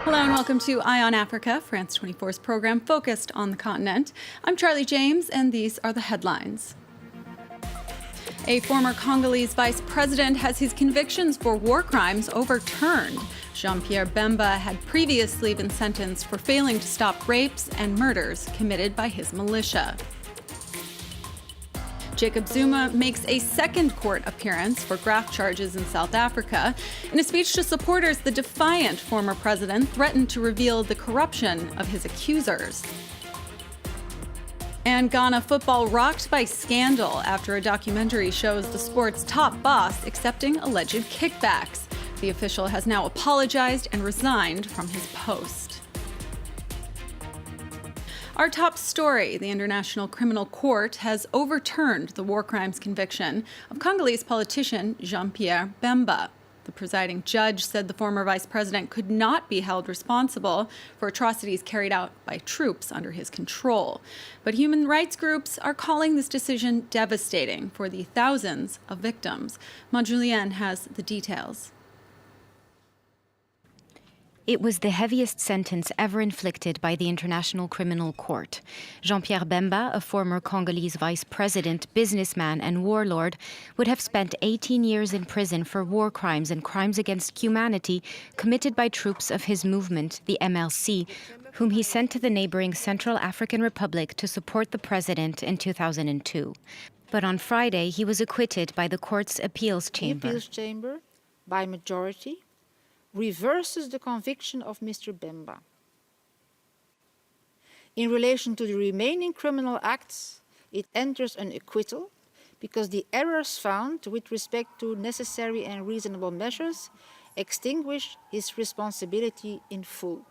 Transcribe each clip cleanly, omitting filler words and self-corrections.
Hello and welcome to Eye on Africa, France 24's program focused on the continent. I'm Charlie James, and these are the headlines. A former Congolese vice president has his convictions for war crimes overturned. Jean-Pierre Bemba had previously been sentenced for failing to stop rapes and murders committed by his militia. Jacob Zuma makes a second court appearance for graft charges in South Africa. In a speech to supporters, the defiant former president threatened to reveal the corruption of his accusers. And Ghana football rocked by scandal after a documentary shows the sport's top boss accepting alleged kickbacks. The official has now apologized and resigned from his post. Our top story, the International Criminal Court has overturned the war crimes conviction of Congolese politician Jean-Pierre Bemba. The presiding judge said the former vice president could not be held responsible for atrocities carried out by troops under his control. But human rights groups are calling this decision devastating for the thousands of victims. Julienne has the details. It was the heaviest sentence ever inflicted by the International Criminal Court. Jean-Pierre Bemba, a former Congolese vice president, businessman, and warlord, would have spent 18 years in prison for war crimes and crimes against humanity committed by troops of his movement, the MLC, whom he sent to the neighboring Central African Republic to support the president in 2002. But on Friday, he was acquitted by the court's appeals chamber. The appeals chamber, by majority, reverses the conviction of Mr. Bemba. In relation to the remaining criminal acts, it enters an acquittal because the errors found with respect to necessary and reasonable measures extinguish his responsibility in full.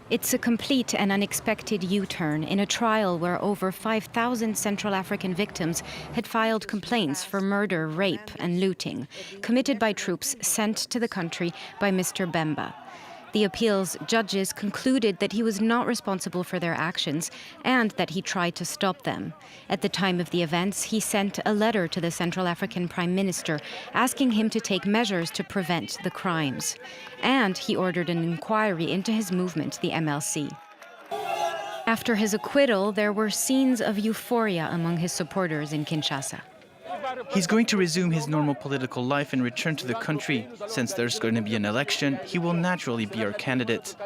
It's a complete and unexpected U-turn in a trial where over 5,000 Central African victims had filed complaints for murder, rape, and looting, committed by troops sent to the country by Mr. Bemba. The appeals judges concluded that he was not responsible for their actions and that he tried to stop them. At the time of the events, he sent a letter to the Central African Prime Minister asking him to take measures to prevent the crimes. And he ordered an inquiry into his movement, the MLC. After his acquittal, there were scenes of euphoria among his supporters in Kinshasa. He's going to resume his normal political life and return to the country. Since there's going to be an election, he will naturally be our candidate.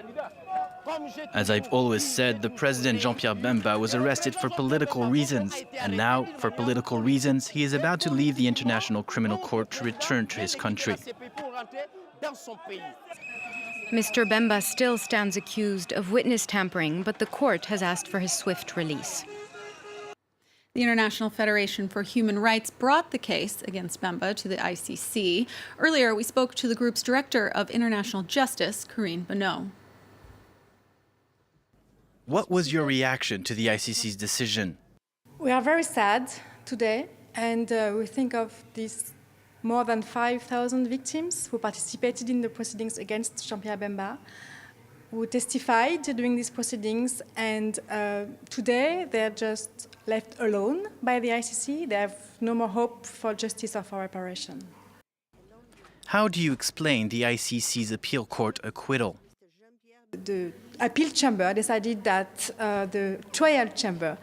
As I've always said, the president Jean-Pierre Bemba was arrested for political reasons. And now, for political reasons, he is about to leave the International Criminal Court to return to his country. Mr. Bemba still stands accused of witness tampering, but the court has asked for his swift release. The International Federation for Human Rights brought the case against Bemba to the ICC. Earlier, we spoke to the group's director of international justice, Corinne Bonneau. What was your reaction to the ICC's decision? We are very sad today, and we think of these more than 5,000 victims who participated in the proceedings against Jean-Pierre Bemba, who testified during these proceedings, and today they're just left alone by the ICC. They have no more hope for justice or for reparation. How do you explain the ICC's appeal court acquittal? The appeal chamber decided that the trial chamber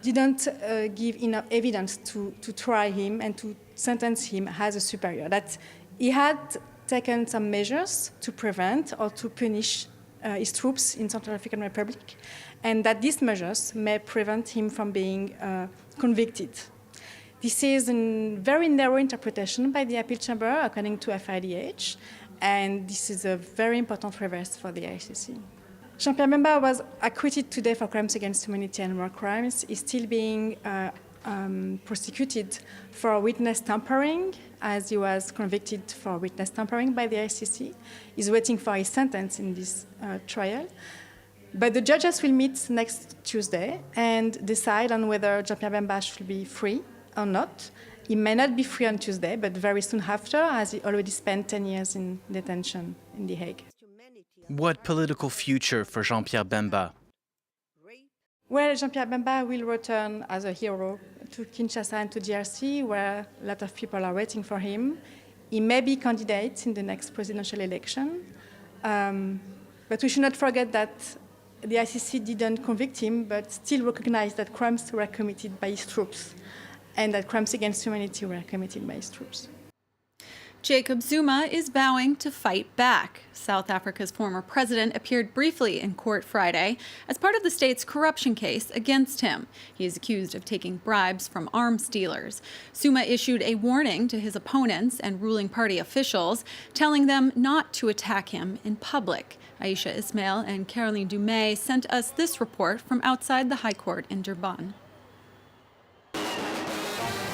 didn't give enough evidence to try him and to sentence him as a superior, that he had taken some measures to prevent or to punish his troops in Central African Republic, and that these measures may prevent him from being convicted. This is a very narrow interpretation by the appeal chamber, according to FIDH, and this is a very important reverse for the ICC. Jean-Pierre Bemba was acquitted today for crimes against humanity and war crimes. He's still being prosecuted for witness tampering, as he was convicted for witness tampering by the ICC. He's waiting for his sentence in this trial. But the judges will meet next Tuesday and decide on whether Jean-Pierre Bemba should be free or not. He may not be free on Tuesday, but very soon after, as he already spent 10 years in detention in The Hague. What political future for Jean-Pierre Bemba? Well, Jean-Pierre Bemba will return as a hero to Kinshasa and to DRC, where a lot of people are waiting for him. He may be candidate in the next presidential election. But But we should not forget that the ICC didn't convict him, but still recognized that crimes were committed by his troops and that crimes against humanity were committed by his troops. Jacob Zuma is vowing to fight back. South Africa's former president appeared briefly in court Friday as part of the state's corruption case against him. He is accused of taking bribes from arms dealers. Zuma issued a warning to his opponents and ruling party officials, telling them not to attack him in public. Aisha Ismail and Caroline Dumais sent us this report from outside the High Court in Durban.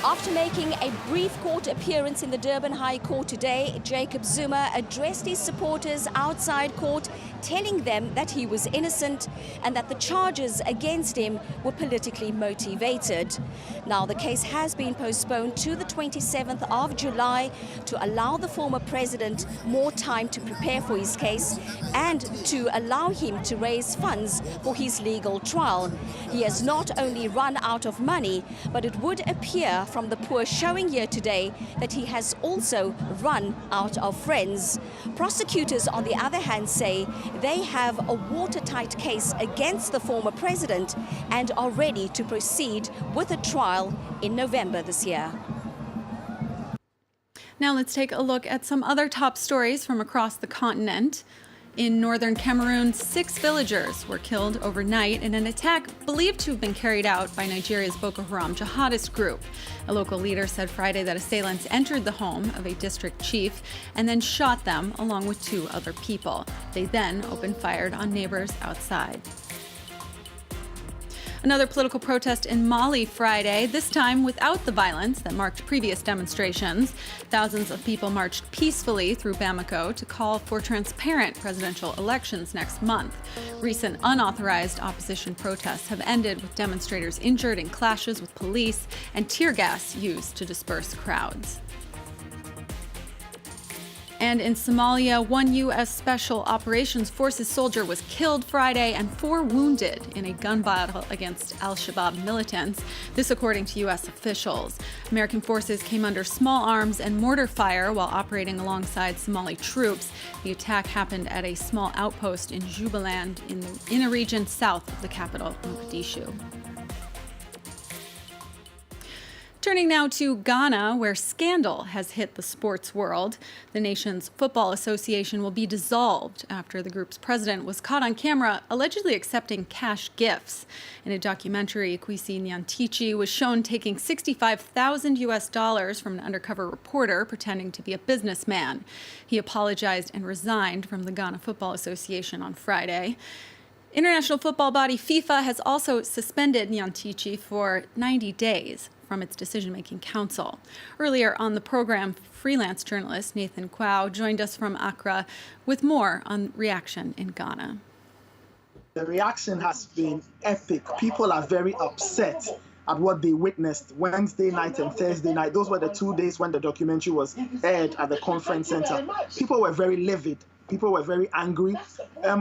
After making a brief court appearance in the Durban High Court today, Jacob Zuma addressed his supporters outside court, telling them that he was innocent and that the charges against him were politically motivated. Now, the case has been postponed to the 27th of July to allow the former president more time to prepare for his case and to allow him to raise funds for his legal trial. He has not only run out of money, but it would appear from the poor showing here today that he has also run out of friends. Prosecutors, on the other hand, say they have a watertight case against the former president and are ready to proceed with a trial in November this year. Now let's take a look at some other top stories from across the continent. In northern Cameroon, 6 villagers were killed overnight in an attack believed to have been carried out by Nigeria's Boko Haram jihadist group. A local leader said Friday that assailants entered the home of a district chief and then shot them along with 2 other people. They then opened fire on neighbors outside. Another political protest in Mali Friday, this time without the violence that marked previous demonstrations. Thousands of people marched peacefully through Bamako to call for transparent presidential elections next month. Recent unauthorized opposition protests have ended with demonstrators injured in clashes with police and tear gas used to disperse crowds. And in Somalia, 1 U.S. Special Operations Forces soldier was killed Friday and 4 wounded in a gun battle against al-Shabaab militants. This according to U.S. officials. American forces came under small arms and mortar fire while operating alongside Somali troops. The attack happened at a small outpost in Jubaland in a region south of the capital, Mogadishu. Turning now to Ghana, where scandal has hit the sports world. The nation's football association will be dissolved after the group's president was caught on camera allegedly accepting cash gifts. In a documentary, Kwesi Nyantichi was shown taking $65,000 from an undercover reporter pretending to be a businessman. He apologized and resigned from the Ghana Football Association on Friday. International football body FIFA has also suspended Nyantichi for 90 days from its decision-making council. Earlier on the program, freelance journalist Nathan Kwao joined us from Accra with more on reaction in Ghana. The reaction has been epic. People are very upset at what they witnessed Wednesday night and Thursday night. Those were the 2 days when the documentary was aired at the conference center. People were very livid. People were very angry.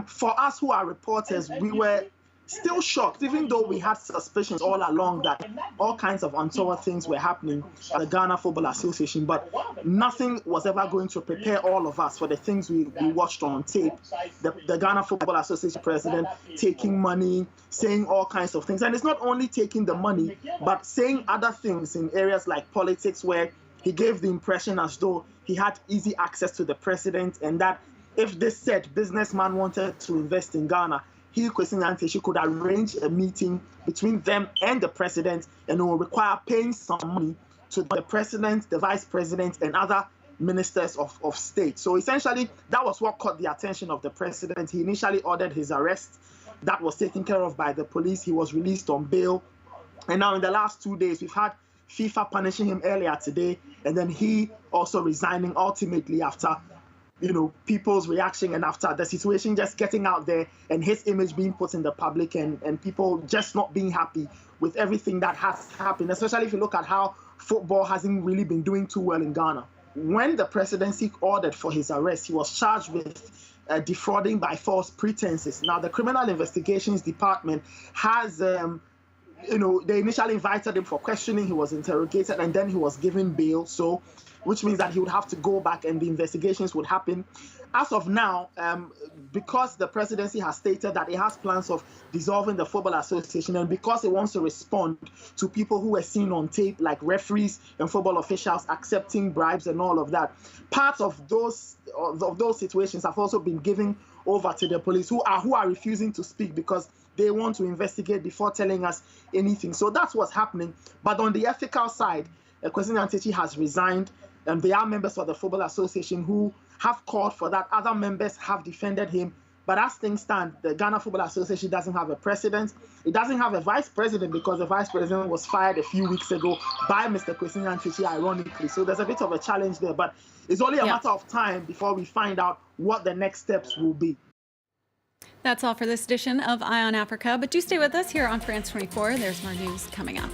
For us who are reporters, we were still shocked, even though we had suspicions all along that all kinds of untoward things were happening at the Ghana Football Association, but nothing was ever going to prepare all of us for the things we watched on tape. The Ghana Football Association president taking money, saying all kinds of things. And it's not only taking the money, but saying other things in areas like politics, where he gave the impression as though he had easy access to the president, and that if this said businessman wanted to invest in Ghana, he, Kwesi Nyantichi, could arrange a meeting between them and the president, and it will require paying some money to the president, the vice president, and other ministers of state. So essentially, that was what caught the attention of the president. He initially ordered his arrest. That was taken care of by the police. He was released on bail. And now in the last 2 days, we've had FIFA punishing him earlier today, and then he also resigning ultimately after people's reaction and after the situation just getting out there and his image being put in the public and people just not being happy with everything that has happened, especially if you look at how football hasn't really been doing too well in Ghana. When the presidency ordered for his arrest, he was charged with defrauding by false pretenses. Now, the Criminal Investigations Department has they initially invited him for questioning. He was interrogated and then he was given bail. So, which means that he would have to go back and the investigations would happen. As of now, because the presidency has stated that it has plans of dissolving the Football Association, and because it wants to respond to people who were seen on tape, like referees and football officials accepting bribes and all of that, parts of those situations have also been given over to the police, who are refusing to speak because they want to investigate before telling us anything. So that's what's happening. But on the ethical side, Kwesi Nyantakyi has resigned, and there are members of the Football Association who have called for that. Other members have defended him. But as things stand, the Ghana Football Association doesn't have a president. It doesn't have a vice president because the vice president was fired a few weeks ago by Mr. Kwesi Nyantakyi, ironically. So there's a bit of a challenge there. But it's only a matter of time before we find out what the next steps will be. That's all for this edition of Eye on Africa. But do stay with us here on France 24. There's more news coming up.